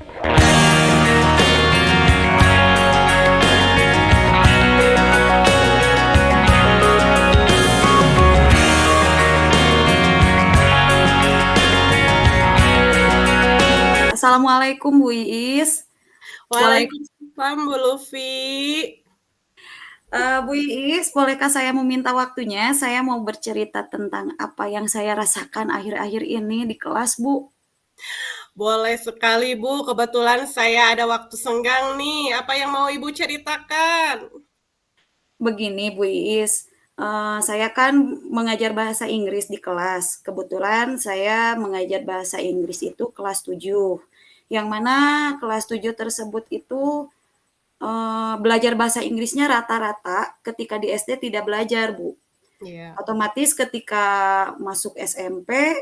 Assalamualaikum Bu Iis. Waalaikumsalam Bu Lufi. Bu Iis, bolehkah saya meminta waktunya? Saya mau bercerita tentang apa yang saya rasakan akhir-akhir ini di kelas, Bu. Boleh sekali Bu, kebetulan saya ada waktu senggang nih. Apa yang mau Ibu ceritakan? Begini Bu Iis, saya kan mengajar bahasa Inggris di kelas. Kebetulan saya mengajar bahasa Inggris itu kelas 7. Yang mana kelas 7 tersebut itu belajar bahasa Inggrisnya rata-rata ketika di SD tidak belajar, Bu. Iya. Otomatis ketika masuk SMP,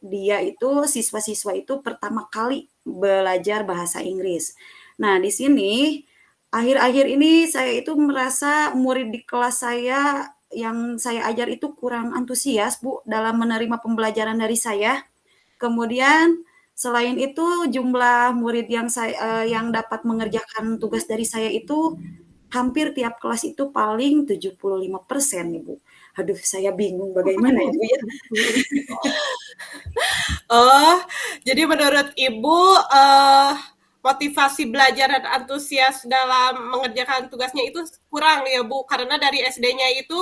dia itu siswa-siswa itu pertama kali belajar bahasa Inggris. Nah, di sini akhir-akhir ini saya itu merasa murid di kelas saya yang saya ajar itu kurang antusias, Bu, dalam menerima pembelajaran dari saya. Kemudian selain itu jumlah murid yang dapat mengerjakan tugas dari saya itu hampir tiap kelas itu paling 75% nih, Bu. Aduh, saya bingung bagaimana ya, Bu, ya. Oh, jadi menurut Ibu motivasi belajar dan antusias dalam mengerjakan tugasnya itu kurang ya Bu, karena dari SD-nya itu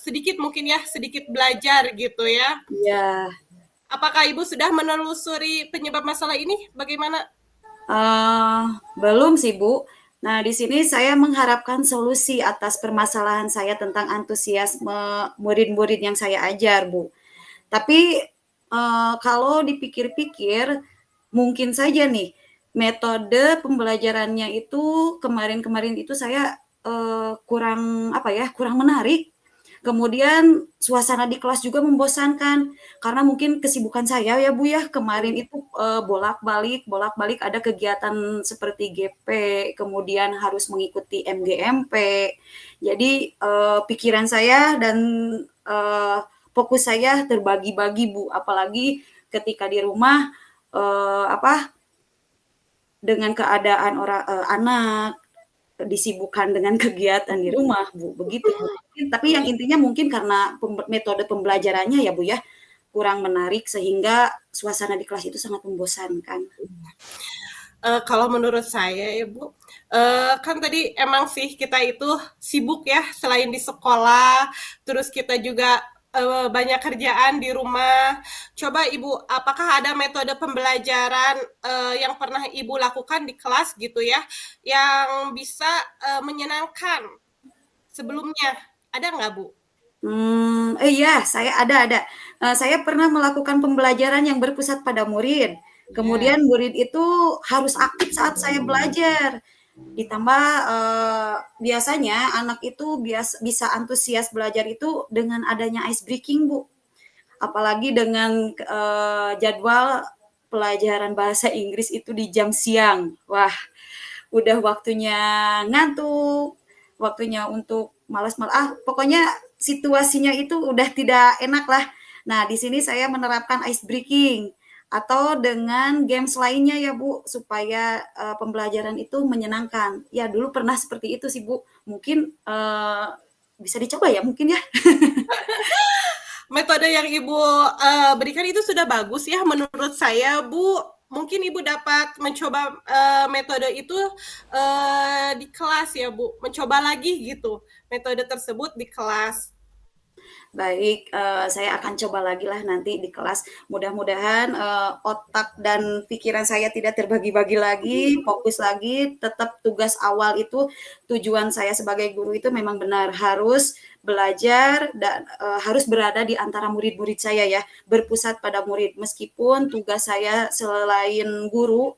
sedikit mungkin ya, sedikit belajar gitu ya. Iya. Apakah Ibu sudah menelusuri penyebab masalah ini? Bagaimana? Belum sih, Bu. Nah, di sini saya mengharapkan solusi atas permasalahan saya tentang antusiasme murid-murid yang saya ajar, Bu. Tapi kalau dipikir-pikir, mungkin saja nih metode pembelajarannya itu kemarin-kemarin itu saya kurang apa ya, kurang menarik. Kemudian suasana di kelas juga membosankan karena mungkin kesibukan saya ya Bu ya kemarin itu bolak-balik ada kegiatan seperti GP, kemudian harus mengikuti MGMP. Jadi pikiran saya dan fokus saya terbagi-bagi Bu, apalagi ketika di rumah dengan keadaan anak disibukkan dengan kegiatan di rumah, Bu, begitu, Bu. Tapi yang intinya mungkin karena metode pembelajarannya ya, Bu, ya, kurang menarik sehingga suasana di kelas itu sangat membosankan. Kalau menurut saya ya Bu, kan tadi emang sih kita itu sibuk ya selain di sekolah, terus kita juga banyak kerjaan di rumah. Coba Ibu, apakah ada metode pembelajaran yang pernah Ibu lakukan di kelas gitu ya, yang bisa menyenangkan sebelumnya? Ada nggak Bu? Iya, saya ada. Saya pernah melakukan pembelajaran yang berpusat pada murid. Ya. Kemudian murid itu harus aktif saat saya belajar. Ditambah biasanya anak itu bisa antusias belajar itu dengan adanya ice breaking, Bu. Apalagi dengan jadwal pelajaran bahasa Inggris itu di jam siang. Wah, udah waktunya ngantuk, waktunya untuk malas-malas. Pokoknya situasinya itu udah tidak enak lah. Nah, di sini saya menerapkan ice breaking atau dengan games lainnya ya Bu, supaya pembelajaran itu menyenangkan. Ya, dulu pernah seperti itu sih Bu. Mungkin bisa dicoba ya mungkin ya. Metode yang Ibu berikan itu sudah bagus ya menurut saya, Bu. Mungkin Ibu dapat mencoba metode itu di kelas ya, Bu. Mencoba lagi gitu metode tersebut di kelas. Baik, saya akan coba lagi lah nanti di kelas. Mudah-mudahan otak dan pikiran saya tidak terbagi-bagi lagi, fokus lagi, tetap tugas awal itu tujuan saya sebagai guru itu memang benar harus belajar dan harus berada di antara murid-murid saya ya, berpusat pada murid. Meskipun tugas saya selain guru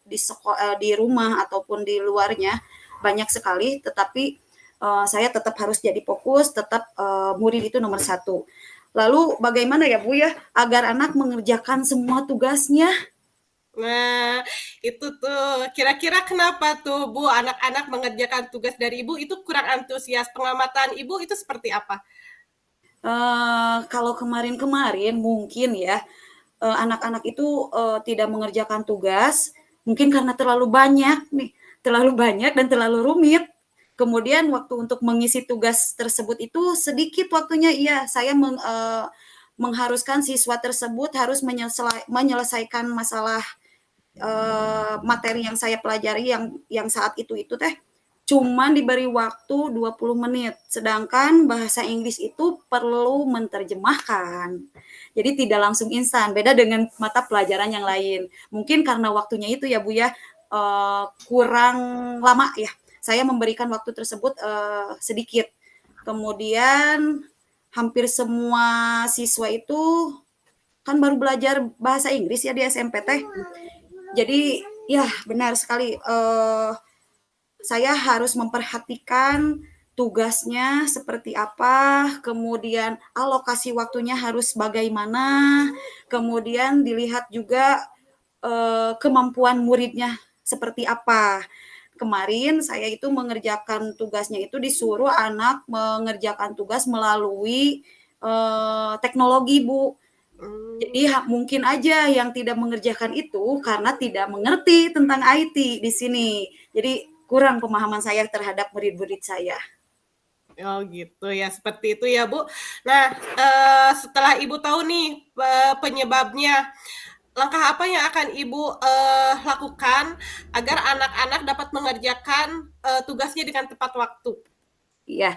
di rumah ataupun di luarnya banyak sekali, tetapi saya tetap harus jadi fokus, tetap murid itu nomor satu. Lalu bagaimana ya Bu ya, agar anak mengerjakan semua tugasnya? Nah, itu tuh kira-kira kenapa tuh Bu anak-anak mengerjakan tugas dari Ibu itu kurang antusias? Pengamatan Ibu itu seperti apa? Kalau kemarin-kemarin mungkin ya, anak-anak itu tidak mengerjakan tugas, mungkin karena terlalu banyak nih, terlalu banyak dan terlalu rumit. Kemudian waktu untuk mengisi tugas tersebut itu sedikit waktunya, iya, saya mengharuskan siswa tersebut harus menyelesaikan masalah materi yang saya pelajari yang saat itu teh cuman diberi waktu 20 menit, sedangkan bahasa Inggris itu perlu menerjemahkan. Jadi tidak langsung instan, beda dengan mata pelajaran yang lain. Mungkin karena waktunya itu ya Bu ya, kurang lama ya, saya memberikan waktu tersebut sedikit. Kemudian hampir semua siswa itu kan baru belajar bahasa Inggris ya di SMP teh. Jadi ya benar sekali, saya harus memperhatikan tugasnya seperti apa, kemudian alokasi waktunya harus bagaimana, kemudian dilihat juga kemampuan muridnya seperti apa. Kemarin saya itu mengerjakan tugasnya itu disuruh anak mengerjakan tugas melalui teknologi, Bu. Jadi mungkin aja yang tidak mengerjakan itu karena tidak mengerti tentang IT di sini. Jadi kurang pemahaman saya terhadap murid-murid saya. Oh gitu ya, seperti itu ya Bu. Nah, setelah Ibu tahu nih penyebabnya, langkah apa yang akan Ibu lakukan agar anak-anak dapat mengerjakan tugasnya dengan tepat waktu? Ya,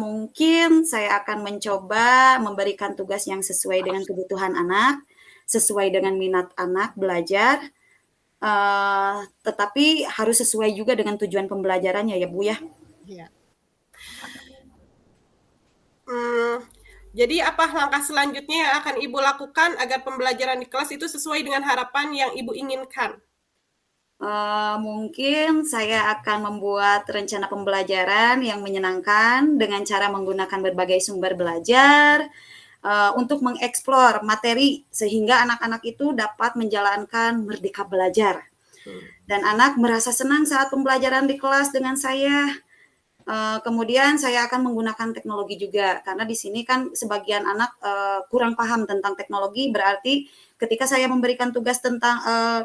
mungkin saya akan mencoba memberikan tugas yang sesuai dengan kebutuhan anak, sesuai dengan minat anak belajar, tetapi harus sesuai juga dengan tujuan pembelajarannya ya Bu ya. Ya. Jadi apa langkah selanjutnya yang akan Ibu lakukan agar pembelajaran di kelas itu sesuai dengan harapan yang Ibu inginkan? Mungkin saya akan membuat rencana pembelajaran yang menyenangkan dengan cara menggunakan berbagai sumber belajar untuk mengeksplor materi sehingga anak-anak itu dapat menjalankan merdeka belajar. Dan anak merasa senang saat pembelajaran di kelas dengan saya. Kemudian saya akan menggunakan teknologi juga karena di sini kan sebagian anak kurang paham tentang teknologi, berarti ketika saya memberikan tugas tentang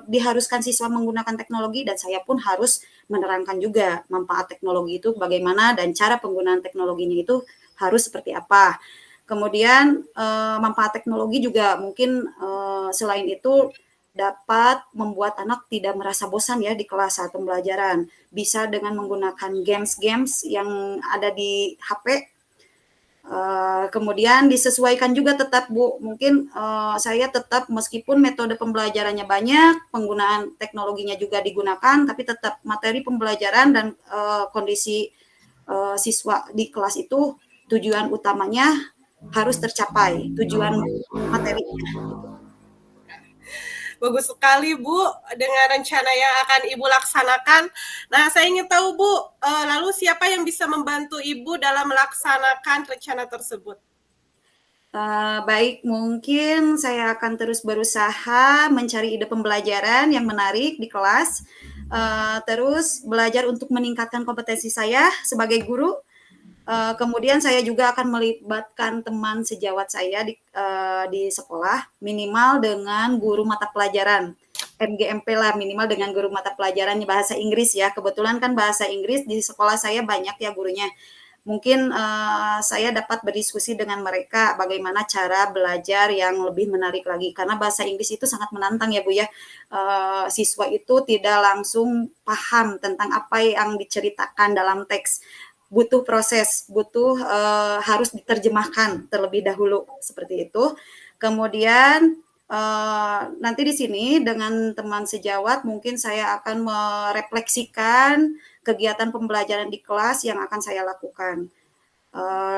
diharuskan siswa menggunakan teknologi dan saya pun harus menerangkan juga manfaat teknologi itu bagaimana dan cara penggunaan teknologinya itu harus seperti apa. Kemudian manfaat teknologi juga mungkin selain itu dapat membuat anak tidak merasa bosan ya di kelas saat pembelajaran. Bisa dengan menggunakan games-games yang ada di HP. Kemudian disesuaikan juga tetap Bu, mungkin saya tetap meskipun metode pembelajarannya banyak, penggunaan teknologinya juga digunakan, tapi tetap materi pembelajaran dan kondisi siswa di kelas itu tujuan utamanya harus tercapai, tujuan materinya. Bagus sekali Bu, dengan rencana yang akan Ibu laksanakan. Nah, saya ingin tahu Bu, lalu siapa yang bisa membantu Ibu dalam melaksanakan rencana tersebut? Baik, mungkin saya akan terus berusaha mencari ide pembelajaran yang menarik di kelas, terus belajar untuk meningkatkan kompetensi saya sebagai guru. Kemudian saya juga akan melibatkan teman sejawat saya di sekolah, minimal dengan guru mata pelajaran MGMP lah, minimal dengan guru mata pelajaran bahasa Inggris ya. Kebetulan kan bahasa Inggris di sekolah saya banyak ya gurunya. Mungkin saya dapat berdiskusi dengan mereka bagaimana cara belajar yang lebih menarik lagi karena bahasa Inggris itu sangat menantang ya Bu ya. Siswa itu tidak langsung paham tentang apa yang diceritakan dalam teks, butuh proses, butuh harus diterjemahkan terlebih dahulu seperti itu. Kemudian nanti di sini dengan teman sejawat mungkin saya akan merefleksikan kegiatan pembelajaran di kelas yang akan saya lakukan.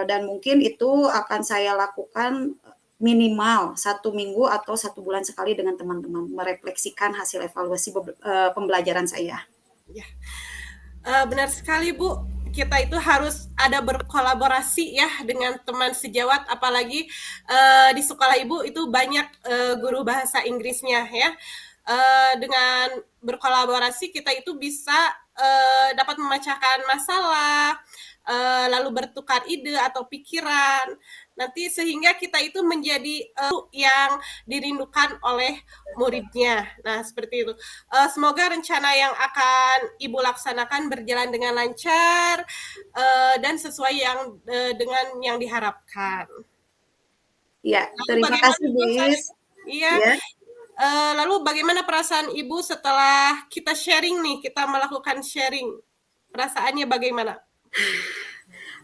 Dan mungkin itu akan saya lakukan minimal 1 minggu atau 1 bulan sekali dengan teman-teman, merefleksikan hasil evaluasi pembelajaran saya. Ya. Benar sekali Bu, kita itu harus ada berkolaborasi ya dengan teman sejawat, apalagi di sekolah Ibu itu banyak guru bahasa Inggrisnya ya. Dengan berkolaborasi kita itu bisa dapat memecahkan masalah, lalu bertukar ide atau pikiran. nanti sehingga kita itu menjadi yang dirindukan oleh muridnya. Nah, seperti itu. Semoga rencana yang akan Ibu laksanakan berjalan dengan lancar dan sesuai dengan yang diharapkan. Ya, Lalu terima bagaimana kasih Bu perasaan? Is. Iya. Ya. Lalu bagaimana perasaan Ibu setelah kita sharing nih, kita melakukan sharing? Perasaannya bagaimana?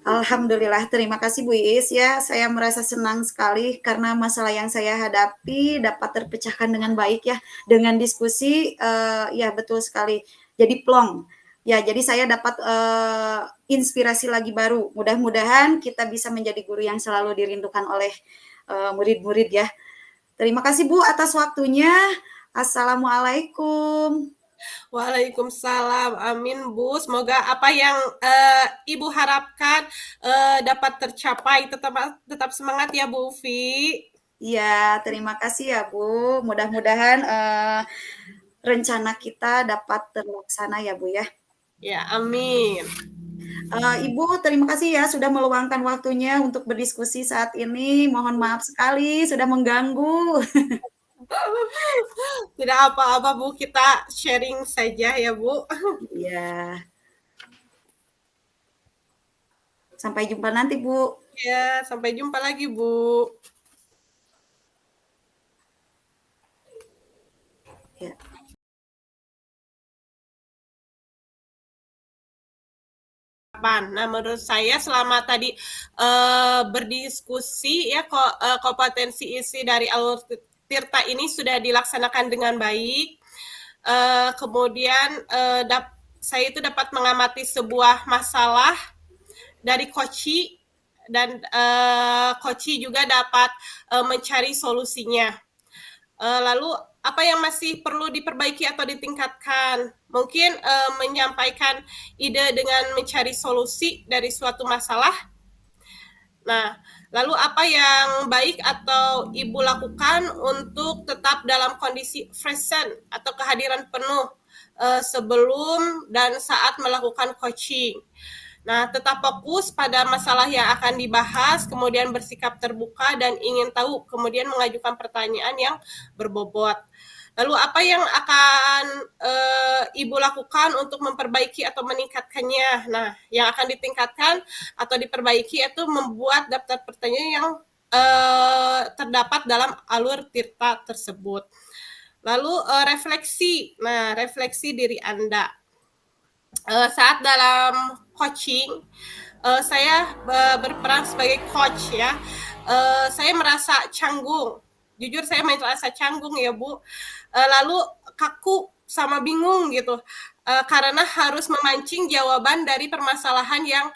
Alhamdulillah, terima kasih Bu Iis ya. Saya merasa senang sekali karena masalah yang saya hadapi dapat terpecahkan dengan baik ya. Dengan diskusi, ya betul sekali. Jadi plong. Ya, jadi saya dapat inspirasi lagi baru. Mudah-mudahan kita bisa menjadi guru yang selalu dirindukan oleh murid-murid ya. Terima kasih Bu atas waktunya. Assalamualaikum. Waalaikumsalam, amin Bu. Semoga apa yang Ibu harapkan dapat tercapai. Tetap semangat ya Bu Ufi. Iya, terima kasih ya Bu. Mudah-mudahan rencana kita dapat terlaksana ya Bu ya. Ya, amin. Ibu, terima kasih ya sudah meluangkan waktunya untuk berdiskusi saat ini. Mohon maaf sekali sudah mengganggu. Tidak apa-apa Bu, kita sharing saja ya Bu. Iya. Sampai jumpa nanti Bu. Ya, sampai jumpa lagi Bu. Ya. Nah, menurut saya selama tadi berdiskusi ya kompetensi isi dari Alur Tirta ini sudah dilaksanakan dengan baik. Kemudian saya itu dapat mengamati sebuah masalah dari Koci dan Koci juga dapat mencari solusinya. Lalu apa yang masih perlu diperbaiki atau ditingkatkan? Mungkin menyampaikan ide dengan mencari solusi dari suatu masalah. Nah, lalu apa yang baik atau Ibu lakukan untuk tetap dalam kondisi present atau kehadiran penuh sebelum dan saat melakukan coaching? Nah, tetap fokus pada masalah yang akan dibahas, kemudian bersikap terbuka dan ingin tahu, kemudian mengajukan pertanyaan yang berbobot. Lalu apa yang akan Ibu lakukan untuk memperbaiki atau meningkatkannya? Nah, yang akan ditingkatkan atau diperbaiki itu membuat daftar pertanyaan yang terdapat dalam alur Tirta tersebut. Lalu refleksi. Nah, refleksi diri Anda. Saat dalam coaching, saya berperan sebagai coach ya. Saya merasa canggung. Jujur saya merasa canggung ya Bu. Lalu kaku sama bingung gitu. Karena harus memancing jawaban dari permasalahan yang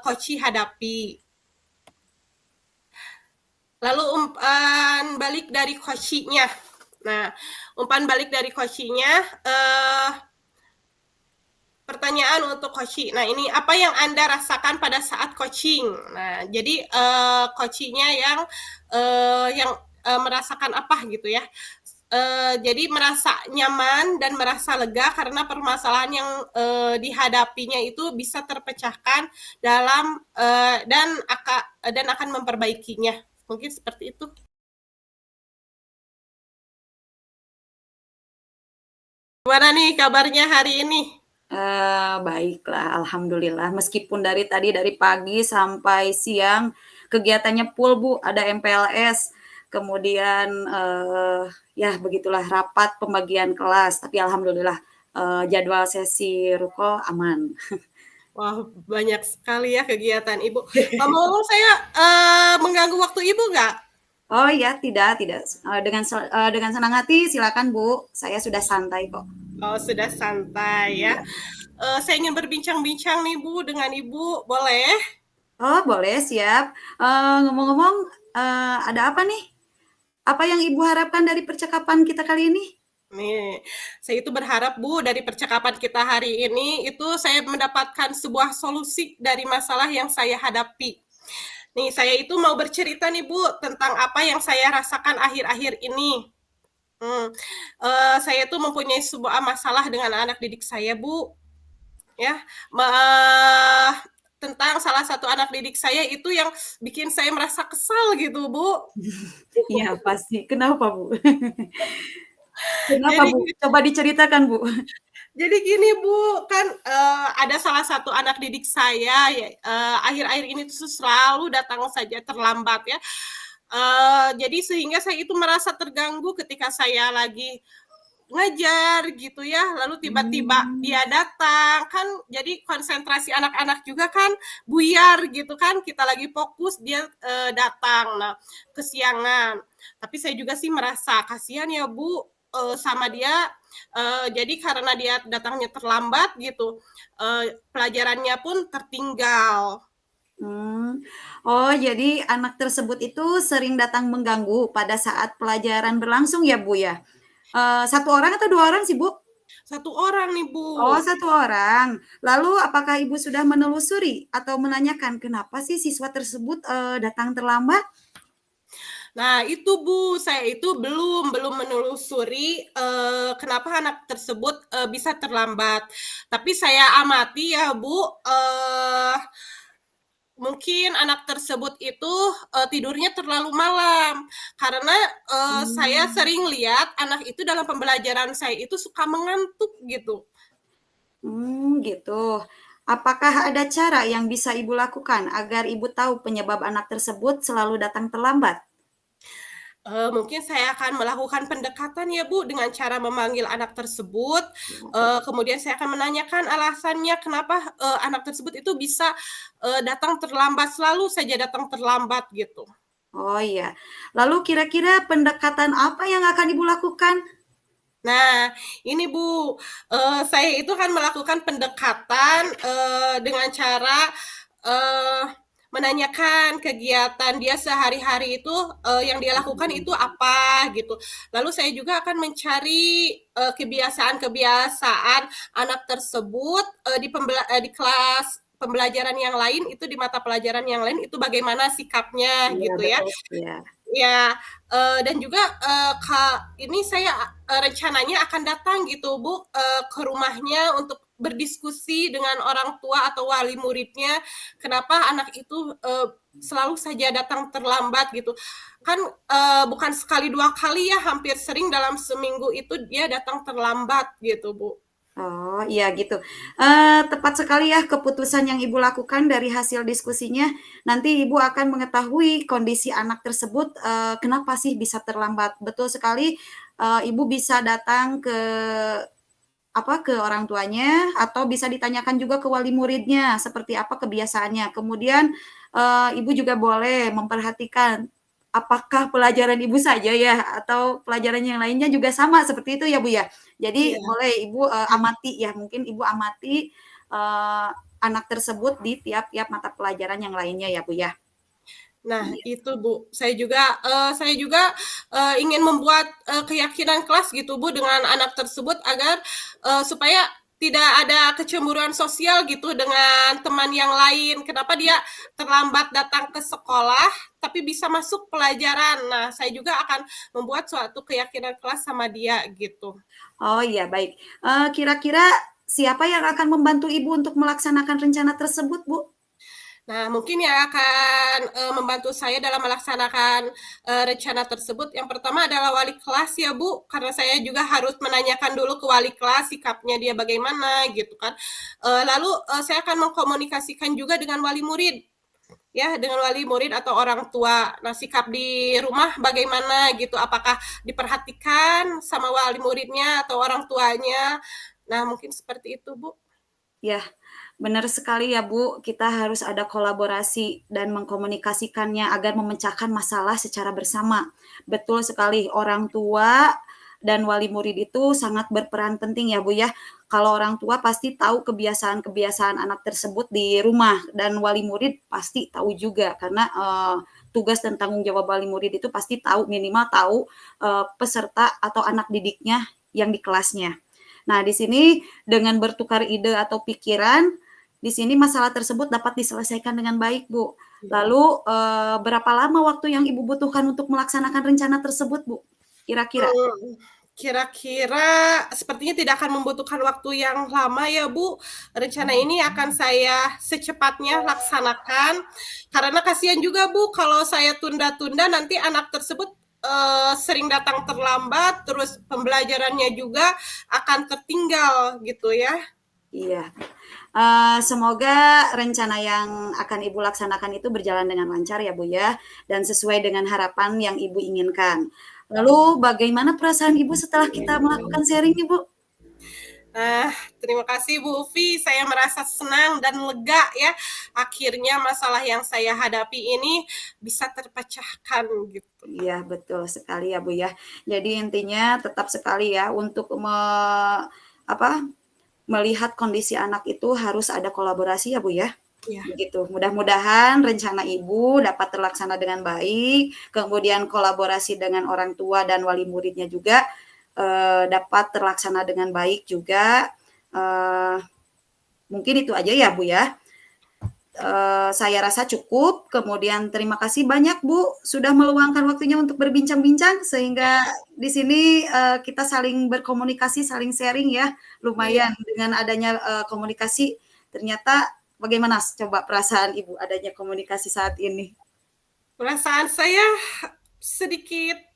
coach hadapi. Lalu umpan balik dari coachnya. Nah, umpan balik dari coachnya, pertanyaan untuk coaching. Nah, ini apa yang Anda rasakan pada saat coaching? Nah, jadi coachingnya yang merasakan apa gitu ya? Jadi merasa nyaman dan merasa lega karena permasalahan yang dihadapinya itu bisa terpecahkan dalam dan akan memperbaikinya. Mungkin seperti itu. Gimana nih kabarnya hari ini? Baiklah, alhamdulillah. Meskipun dari pagi sampai siang kegiatannya full Bu, ada MPLS, kemudian ya begitulah rapat pembagian kelas. Tapi alhamdulillah jadwal sesi ruko aman. Wah, banyak sekali ya kegiatan Ibu. Ngomong-ngomong saya mengganggu waktu Ibu nggak? Oh ya, tidak. Dengan senang hati silakan Bu. Saya sudah santai kok. Oh, sudah santai ya. Saya ingin berbincang-bincang nih Bu dengan Ibu, boleh? Oh, boleh, siap. Ngomong-ngomong, ada apa nih? Apa yang Ibu harapkan dari percakapan kita kali ini? Nih, saya itu berharap Bu dari percakapan kita hari ini itu saya mendapatkan sebuah solusi dari masalah yang saya hadapi. Nih, saya itu mau bercerita nih Bu tentang apa yang saya rasakan akhir-akhir ini. Saya tuh mempunyai sebuah masalah dengan anak didik saya Bu. Ya, tentang salah satu anak didik saya itu yang bikin saya merasa kesal gitu, Bu. Iya pasti. Kenapa, Bu? Kenapa, Jadi Bu? Coba diceritakan, Bu. Jadi gini Bu, kan ada salah satu anak didik saya ya, akhir-akhir ini tuh selalu datang saja terlambat ya. Jadi sehingga saya itu merasa terganggu ketika saya lagi ngajar gitu ya, lalu tiba-tiba Mmm. dia datang, kan jadi konsentrasi anak-anak juga kan buyar gitu kan, kita lagi fokus dia datang, nah kesiangan. Tapi saya juga sih merasa kasihan ya Bu, sama dia, jadi karena dia datangnya terlambat gitu, pelajarannya pun tertinggal. Mmm. Oh, jadi anak tersebut itu sering datang mengganggu pada saat pelajaran berlangsung ya, Bu, ya? 1 orang atau 2 orang sih, Bu? 1 orang nih Bu. Oh, 1 orang. Lalu apakah Ibu sudah menelusuri atau menanyakan kenapa sih siswa tersebut, datang terlambat? Nah itu Bu, saya itu belum menelusuri, kenapa anak tersebut, bisa terlambat. Tapi saya amati ya Bu, mungkin anak tersebut itu, tidurnya terlalu malam. Karena, saya Mmm. sering lihat anak itu dalam pembelajaran saya itu suka mengantuk gitu. Gitu. Apakah ada cara yang bisa Ibu lakukan agar Ibu tahu penyebab anak tersebut selalu datang terlambat? Mungkin saya akan melakukan pendekatan ya Bu, dengan cara memanggil anak tersebut, kemudian saya akan menanyakan alasannya kenapa, anak tersebut itu bisa, datang terlambat, selalu saja datang terlambat gitu. Oh, iya. Lalu kira-kira pendekatan apa yang akan Ibu lakukan? Nah, ini Bu, saya itu kan melakukan pendekatan, dengan cara, eee, menanyakan kegiatan dia sehari-hari itu, yang dia lakukan itu apa gitu. Lalu saya juga akan mencari, kebiasaan-kebiasaan anak tersebut, di kelas pembelajaran yang lain itu, di mata pelajaran yang lain itu bagaimana sikapnya Iya, gitu ya. betul, iya. Ya, dan juga, ini saya, rencananya akan datang gitu Bu, ke rumahnya untuk berdiskusi dengan orang tua atau wali muridnya, kenapa anak itu, selalu saja datang terlambat gitu. Kan, bukan sekali 2 kali ya, hampir sering dalam seminggu itu dia datang terlambat gitu Bu. Oh, iya gitu. Tepat sekali ya keputusan yang Ibu lakukan dari hasil diskusinya, nanti Ibu akan mengetahui kondisi anak tersebut, kenapa sih bisa terlambat. Betul sekali, Ibu bisa datang ke ke orang tuanya atau bisa ditanyakan juga ke wali muridnya, seperti apa kebiasaannya. Kemudian, Ibu juga boleh memperhatikan, apakah pelajaran Ibu saja ya, atau pelajaran yang lainnya juga sama seperti itu ya, Bu, ya? Jadi Iya. boleh Ibu, amati ya, mungkin Ibu amati, anak tersebut di tiap-tiap mata pelajaran yang lainnya ya, Bu, ya? Nah, Iya. itu Bu, saya juga, ingin membuat, keyakinan kelas gitu Bu, dengan anak tersebut agar, supaya tidak ada kecemburuan sosial gitu dengan teman yang lain. Kenapa dia terlambat datang ke sekolah, tapi bisa masuk pelajaran. Nah, saya juga akan membuat suatu keyakinan kelas sama dia gitu. Oh, iya, baik. Kira-kira siapa yang akan membantu Ibu untuk melaksanakan rencana tersebut, Bu? Nah, mungkin yang akan, membantu saya dalam melaksanakan, rencana tersebut, yang pertama adalah wali kelas ya, Bu, karena saya juga harus menanyakan dulu ke wali kelas sikapnya dia bagaimana gitu kan. Lalu, saya akan mengkomunikasikan juga dengan wali murid, ya, dengan wali murid atau orang tua. Nah, sikap di rumah bagaimana gitu, apakah diperhatikan sama wali muridnya atau orang tuanya. Nah, mungkin seperti itu, Bu. Ya, benar sekali ya, Bu. Kita harus ada kolaborasi dan mengkomunikasikannya agar memecahkan masalah secara bersama. Betul sekali, orang tua dan wali murid itu sangat berperan penting ya, Bu, ya. Kalau orang tua pasti tahu kebiasaan-kebiasaan anak tersebut di rumah dan wali murid pasti tahu juga karena, tugas dan tanggung jawab wali murid itu pasti tahu, minimal tahu, peserta atau anak didiknya yang di kelasnya. Nah, di sini dengan bertukar ide atau pikiran, di sini masalah tersebut dapat diselesaikan dengan baik, Bu. Lalu, berapa lama waktu yang Ibu butuhkan untuk melaksanakan rencana tersebut, Bu? Kira-kira? Kira-kira sepertinya tidak akan membutuhkan waktu yang lama ya, Bu. Rencana ini akan saya secepatnya laksanakan, karena kasihan juga, Bu, kalau saya tunda-tunda nanti anak tersebut, sering datang terlambat, terus pembelajarannya juga akan tertinggal gitu ya. Iya. Semoga rencana yang akan Ibu laksanakan itu berjalan dengan lancar ya, Bu, ya, dan sesuai dengan harapan yang Ibu inginkan. Lalu bagaimana perasaan Ibu setelah kita melakukan sharing nih, Bu? Nah, terima kasih Bu Ufi, saya merasa senang dan lega ya, akhirnya masalah yang saya hadapi ini bisa terpecahkan gitu. Iya, betul sekali ya, Bu, ya. Jadi intinya tetap sekali ya untuk melihat kondisi anak itu harus ada kolaborasi ya, Bu, ya. Ya. Begitu. Mudah-mudahan rencana Ibu dapat terlaksana dengan baik, kemudian kolaborasi dengan orang tua dan wali muridnya juga dapat terlaksana dengan baik juga. Mungkin itu aja ya, Bu, ya. Saya rasa cukup. Kemudian terima kasih banyak Bu sudah meluangkan waktunya untuk berbincang-bincang sehingga di sini kita saling berkomunikasi, saling sharing ya. Lumayan dengan adanya komunikasi. Ternyata bagaimana coba perasaan Ibu adanya komunikasi saat ini? Perasaan saya sedikit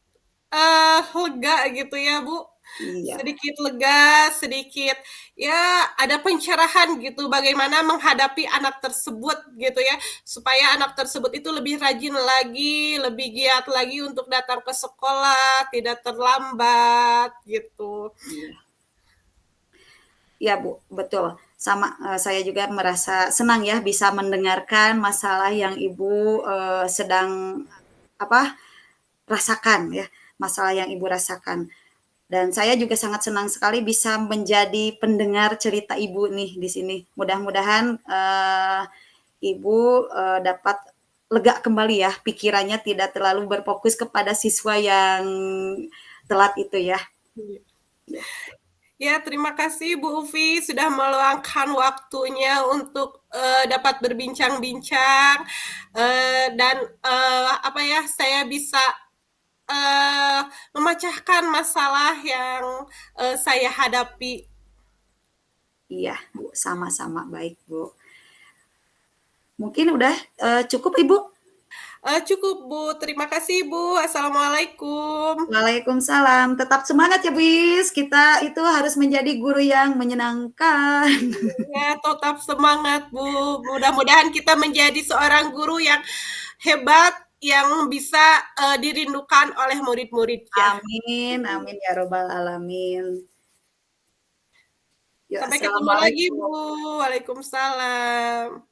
lega gitu ya Bu. Iya. Sedikit lega, sedikit ya ada pencerahan gitu bagaimana menghadapi anak tersebut gitu ya, supaya anak tersebut itu lebih rajin lagi, lebih giat lagi untuk datang ke sekolah, tidak terlambat gitu. Iya. Ya Bu, betul. Sama saya juga merasa senang ya bisa mendengarkan masalah yang Ibu sedang rasakan ya, masalah yang Ibu rasakan. Dan saya juga sangat senang sekali bisa menjadi pendengar cerita Ibu nih di sini. Mudah-mudahan Ibu dapat lega kembali ya, pikirannya tidak terlalu berfokus kepada siswa yang telat itu ya. Ya. Ya, terima kasih Bu Ufi sudah meluangkan waktunya untuk dapat berbincang-bincang dan saya bisa memecahkan masalah yang saya hadapi. Iya, Bu, sama-sama baik, Bu. Mungkin udah cukup, Ibu? Cukup Bu, terima kasih Bu. Assalamualaikum. Waalaikumsalam. Tetap semangat ya, Bis. Kita itu harus menjadi guru yang menyenangkan. Ya, tetap semangat Bu. Mudah-mudahan kita menjadi seorang guru yang hebat, yang bisa dirindukan oleh murid-muridnya. Amin, amin ya robbal alamin. Yuk, Sampai ketemu lagi assalamualaikum. Bu. Waalaikumsalam.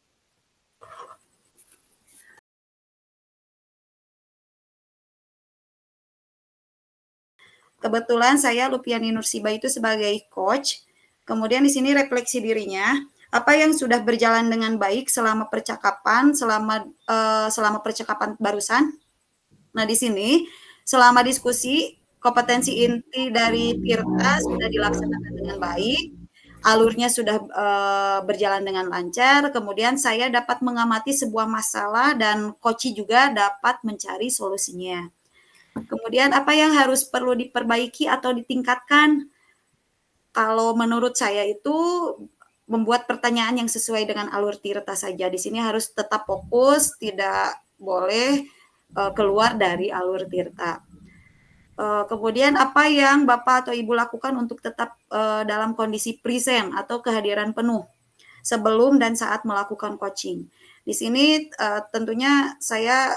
Kebetulan saya Lupiani Nursiba itu sebagai coach. Kemudian di sini refleksi dirinya, apa yang sudah berjalan dengan baik selama percakapan, selama percakapan barusan. Nah, di sini selama diskusi kompetensi inti dari Tirta sudah dilaksanakan dengan baik, alurnya sudah berjalan dengan lancar, kemudian saya dapat mengamati sebuah masalah dan coach juga dapat mencari solusinya. Kemudian apa yang harus perlu diperbaiki atau ditingkatkan? Kalau menurut saya itu membuat pertanyaan yang sesuai dengan alur Tirta saja. Di sini harus tetap fokus, tidak boleh keluar dari alur Tirta. Kemudian apa yang Bapak atau Ibu lakukan untuk tetap dalam kondisi present atau kehadiran penuh sebelum dan saat melakukan coaching. Di sini tentunya saya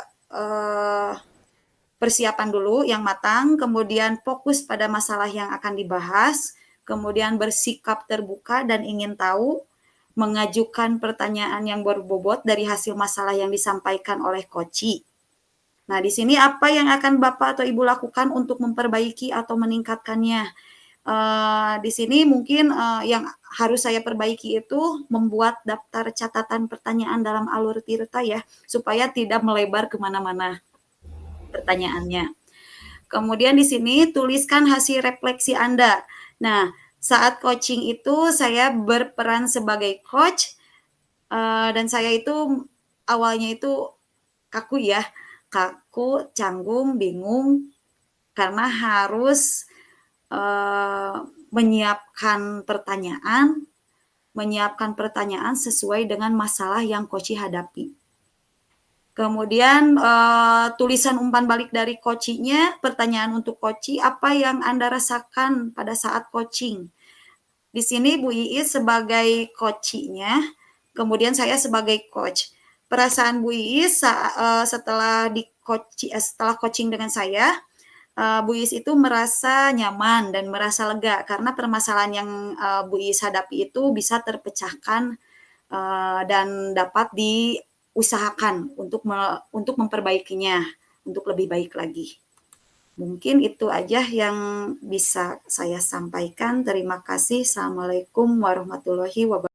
persiapan dulu yang matang, kemudian fokus pada masalah yang akan dibahas, kemudian bersikap terbuka dan ingin tahu, mengajukan pertanyaan yang berbobot dari hasil masalah yang disampaikan oleh coach. Nah, di sini apa yang akan Bapak atau Ibu lakukan untuk memperbaiki atau meningkatkannya? Di sini mungkin yang harus saya perbaiki itu membuat daftar catatan pertanyaan dalam alur Tirta ya, supaya tidak melebar kemana-mana pertanyaannya. Kemudian di sini tuliskan hasil refleksi Anda. Nah, saat coaching itu saya berperan sebagai coach dan saya itu awalnya itu kaku ya, kaku, canggung, bingung karena harus menyiapkan pertanyaan sesuai dengan masalah yang coach hadapi. Kemudian tulisan umpan balik dari coach-nya, pertanyaan untuk coach, apa yang Anda rasakan pada saat coaching? Di sini Bu Iis sebagai coach-nya, kemudian saya sebagai coach. Perasaan Bu Iis setelah coaching dengan saya, Bu Iis itu merasa nyaman dan merasa lega karena permasalahan yang Bu Iis hadapi itu bisa terpecahkan dan dapat diusahakan untuk memperbaikinya, untuk lebih baik lagi. Mungkin itu aja yang bisa saya sampaikan. Terima kasih. Assalamualaikum warahmatullahi wabarakatuh.